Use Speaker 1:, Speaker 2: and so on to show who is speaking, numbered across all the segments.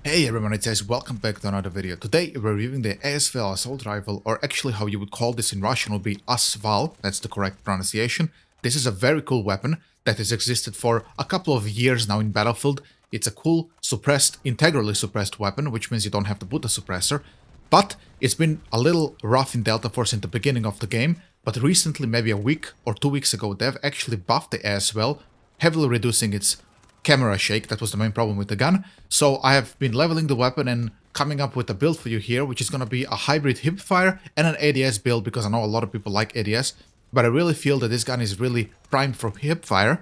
Speaker 1: Hey everyone, it's AS, welcome back to another video. Today we're reviewing the AS-Val assault rifle, or actually how you would call this in Russian would be AS-Val, that's the correct pronunciation. This is a very cool weapon that has existed for a couple of years now in Battlefield. It's a cool, suppressed, integrally suppressed weapon, which means you don't have to put a suppressor. But it's been a little rough in Delta Force in the beginning of the game, but recently, maybe a week or 2 weeks ago, they've actually buffed the AS-Val, heavily reducing its camera shake. That was the main problem with the gun. So I have been leveling the weapon and coming up with a build for you here, which is going to be a hybrid HIPFIRE and an ADS build, because I know a lot of people like ADS, but I really feel that this gun is really primed for HIPFIRE,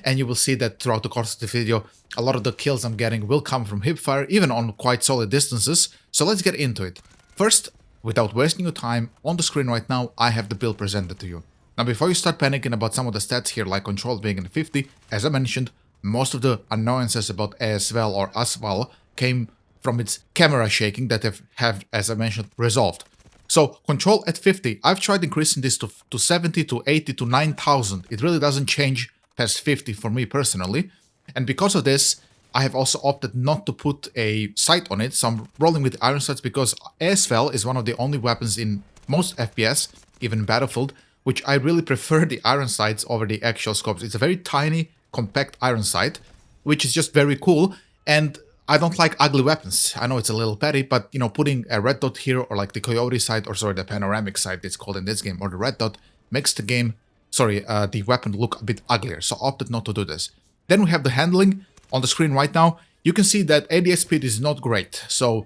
Speaker 1: and you will see that throughout the course of the video, a lot of the kills I'm getting will come from HIPFIRE, even on quite solid distances. So let's get into it. First, without wasting your time, on the screen right now, I have the build presented to you. Now, before you start panicking about some of the stats here, like control being in 50, as I mentioned, most of the annoyances about AS-Val or AS-Val came from its camera shaking that have, as I mentioned, resolved. So, control at 50. I've tried increasing this to 70, to 80, to 9000. It really doesn't change past 50 for me personally. And because of this, I have also opted not to put a sight on it. So I'm rolling with iron sights because AS-Val is one of the only weapons in most FPS, even Battlefield, which I really prefer the iron sights over the actual scopes. It's a very tiny, compact iron sight, which is just very cool, and I don't like ugly weapons. I know it's a little petty, but you know, putting a red dot here, or like the coyote sight, or sorry, the panoramic sight it's called in this game, or the red dot, makes the game, the weapon look a bit uglier, so I opted not to do this. Then we have the handling. On the screen right now, you can see that ADS speed is not great, so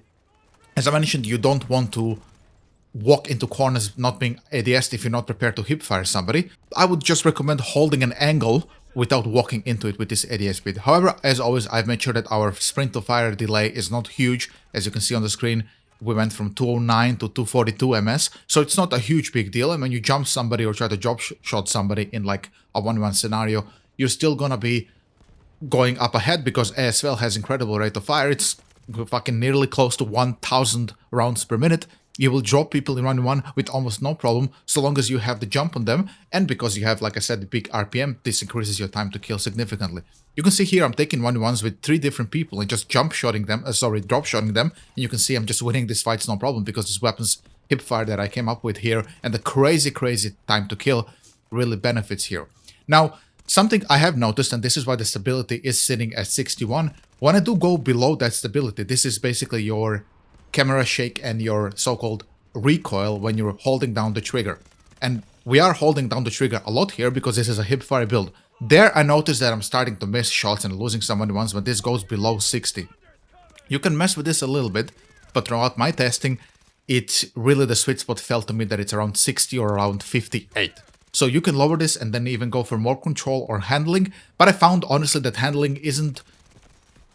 Speaker 1: as I mentioned, you don't want to walk into corners not being ADS'd if you're not prepared to hipfire somebody. I would just recommend holding an angle without walking into it with this ADS speed. However, as always, I've made sure that our sprint to fire delay is not huge. As you can see on the screen, we went from 209 to 242 ms, so it's not a huge big deal. And when you jump somebody or try to drop shot somebody in like a 1v1 scenario, you're still gonna be going up ahead because AS-Val has incredible rate of fire. It's fucking nearly close to 1000 rounds per minute. You will drop people in 1v1 with almost no problem, so long as you have the jump on them, and because you have, like I said, the big RPM, this increases your time to kill significantly. You can see here I'm taking 1v1s with 3 different people and just drop shotting them, and you can see I'm just winning these fights no problem, because this weapon's hipfire that I came up with here, and the crazy time to kill really benefits here. Now, something I have noticed, and this is why the stability is sitting at 61, when I do go below that stability, this is basically your camera shake and your so-called recoil when you're holding down the trigger. And we are holding down the trigger a lot here because this is a hipfire build. There I noticed that I'm starting to miss shots and losing someone once when this goes below 60. You can mess with this a little bit, but throughout my testing, it's really the sweet spot felt to me that it's around 60 or around 58. So you can lower this and then even go for more control or handling, but I found honestly that handling isn't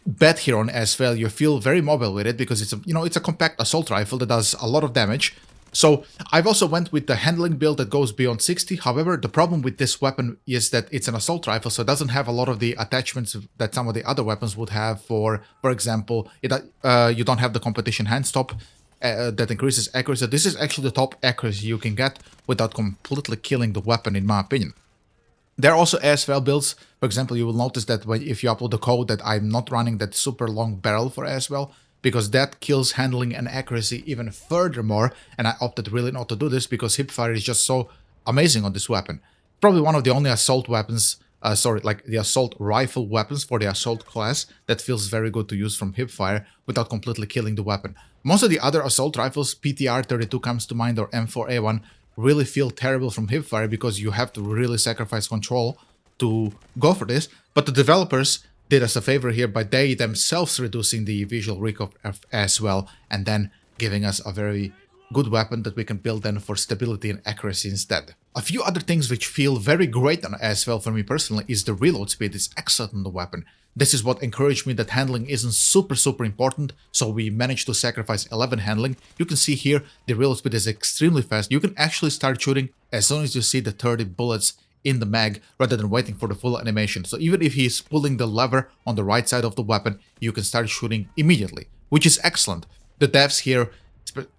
Speaker 1: bad here on AS-Val. You feel very mobile with it because it's a compact assault rifle that does a lot of damage. So I've also went with the handling build that goes beyond 60. However, the problem with this weapon is that it's an assault rifle, so it doesn't have a lot of the attachments that some of the other weapons would have. For example, you don't have the competition hand stop that increases accuracy. This is actually the top accuracy you can get without completely killing the weapon, in my opinion. There are also AS-Val builds. For example, you will notice that if you upload the code that I'm not running that super long barrel for AS-Val, because that kills handling and accuracy even furthermore, and I opted really not to do this because hipfire is just so amazing on this weapon. Probably one of the only assault weapons, like the assault rifle weapons for the assault class that feels very good to use from hipfire without completely killing the weapon. Most of the other assault rifles, PTR-32 comes to mind, or M4A1, really feel terrible from hipfire because you have to really sacrifice control to go for this. But the developers did us a favor here by they themselves reducing the visual recoil as well, and then giving us a very good weapon that we can build then for stability and accuracy instead. A few other things which feel very great on AS-Val for me personally is the reload speed. It's excellent on the weapon. This is what encouraged me that handling isn't super important, so we managed to sacrifice 11 handling. You can see here the reload speed is extremely fast. You can actually start shooting as soon as you see the 30 bullets in the mag rather than waiting for the full animation. So even if he's pulling the lever on the right side of the weapon, you can start shooting immediately, which is excellent. The devs here,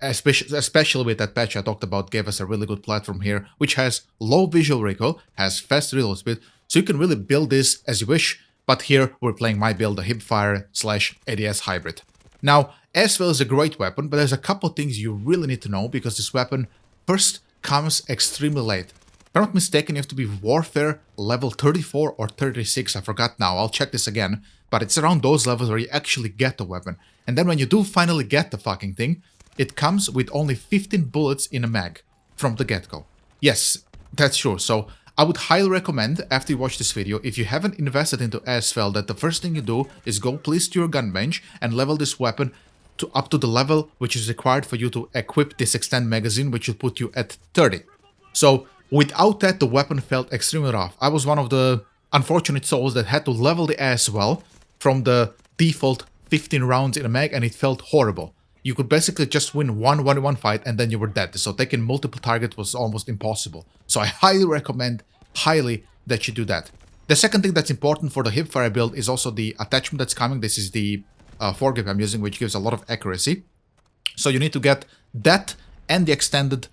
Speaker 1: especially with that patch I talked about, gave us a really good platform here, which has low visual recoil, has fast reload speed, so you can really build this as you wish. But here we're playing my build, a HIPFIRE/ADS hybrid. Now, AS-Val is a great weapon, but there's a couple things you really need to know because this weapon first comes extremely late. If I'm not mistaken, you have to be Warfare level 34 or 36, I forgot now, I'll check this again, but it's around those levels where you actually get the weapon. And then when you do finally get the fucking thing, it comes with only 15 bullets in a mag from the get-go. Yes, that's true. So I would highly recommend, after you watch this video, if you haven't invested into AS-Val, that the first thing you do is go please to your gun bench and level this weapon to up to the level which is required for you to equip this extend magazine, which will put you at 30. So without that, the weapon felt extremely rough. I was one of the unfortunate souls that had to level the AS-Val from the default 15 rounds in a mag, and it felt horrible. You could basically just win one 1v1 fight and then you were dead. So taking multiple targets was almost impossible. So I highly recommend, that you do that. The second thing that's important for the HIPFIRE build is also the attachment that's coming. This is the foregrip I'm using, which gives a lot of accuracy. So you need to get that and the extended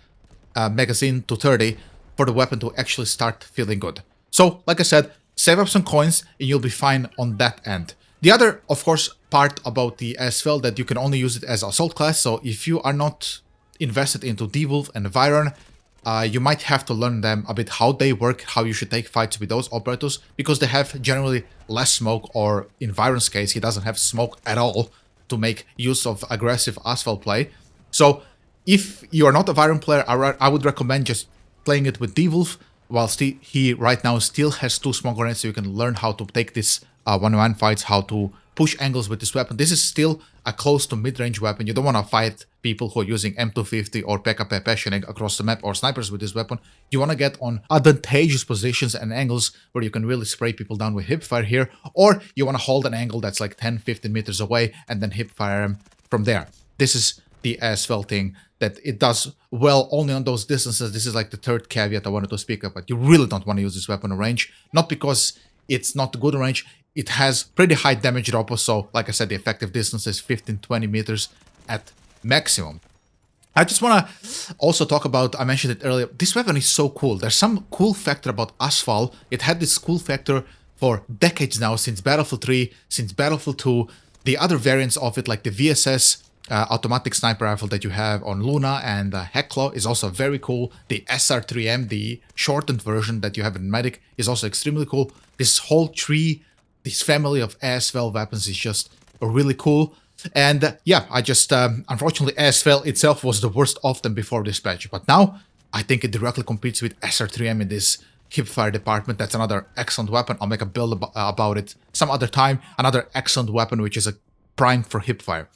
Speaker 1: magazine to 30 for the weapon to actually start feeling good. So, like I said, save up some coins and you'll be fine on that end. The other, of course, part about the AS-Val that you can only use it as assault class. So if you are not invested into D-Wolf and Viron, you might have to learn them a bit how they work, how you should take fights with those operators, because they have generally less smoke, or in Viron's case, he doesn't have smoke at all to make use of aggressive AS-Val play. So if you are not a Viron player, I would recommend just playing it with D-Wolf, whilst he right now still has 2 smoke grenades, so you can learn how to take this one-on-one fights, how to push angles with this weapon. This is still a close to mid-range weapon. You don't want to fight people who are using M250 or PKP Passioning across the map, or snipers with this weapon. You want to get on advantageous positions and angles where you can really spray people down with HIPFIRE here, or you want to hold an angle that's like 10-15 meters away and then HIPFIRE them from there. This is the AS-Val thing, that it does well only on those distances. This is like the third caveat I wanted to speak of, but you really don't want to use this weapon in range, not because it's not good in range. It has pretty high damage drop, so like I said, the effective distance is 15-20 meters at maximum. I just want to also talk about, I mentioned it earlier, this weapon is so cool. There's some cool factor about AS-Val. It had this cool factor for decades now, since Battlefield 3, since Battlefield 2, the other variants of it, like the VSS automatic sniper rifle that you have on Luna and Hekla is also very cool. The SR3M, the shortened version that you have in Medic, is also extremely cool. This whole tree, this family of AS-Val weapons is just really cool. And yeah, I just, unfortunately, AS-Val itself was the worst of them before this patch. But now, I think it directly competes with SR3M in this HIPFIRE department. That's another excellent weapon. I'll make a build about it some other time. Another excellent weapon, which is a prime for HIPFIRE.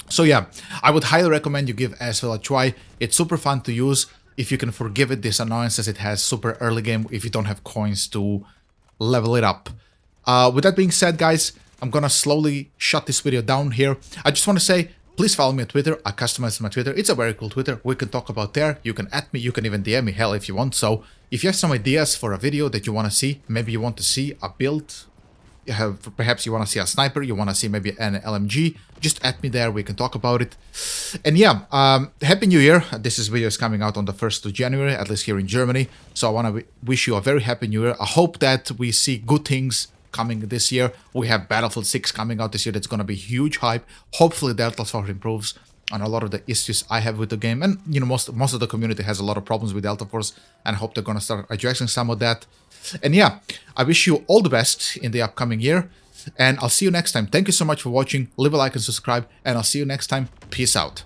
Speaker 1: So yeah, I would highly recommend you give AS-Val a try. It's super fun to use if you can forgive it this annoyances it has super early game if you don't have coins to level it up. With that being said, guys, I'm gonna slowly shut this video down here. I just want to say, please follow me on Twitter. I customized my Twitter. It's a very cool Twitter. We can talk about there. You can add me. You can even DM me, hell, if you want. So if you have some ideas for a video that you want to see, maybe you want to see a build, perhaps you want to see a sniper, you want to see maybe an LMG, just add me there. We can talk about it. And yeah, Happy New Year. This video is coming out on the 1st of January, at least here in Germany. So I want to wish you a very Happy New Year. I hope that we see good things coming this year. We have Battlefield 6 coming out this year. That's going to be huge hype. Hopefully Delta Force improves on a lot of the issues I have with the game. And, you know, most of the community has a lot of problems with Delta Force, and I hope they're going to start addressing some of that. And yeah, I wish you all the best in the upcoming year, and I'll see you next time. Thank you so much for watching. Leave a like and subscribe, and I'll see you next time. Peace out.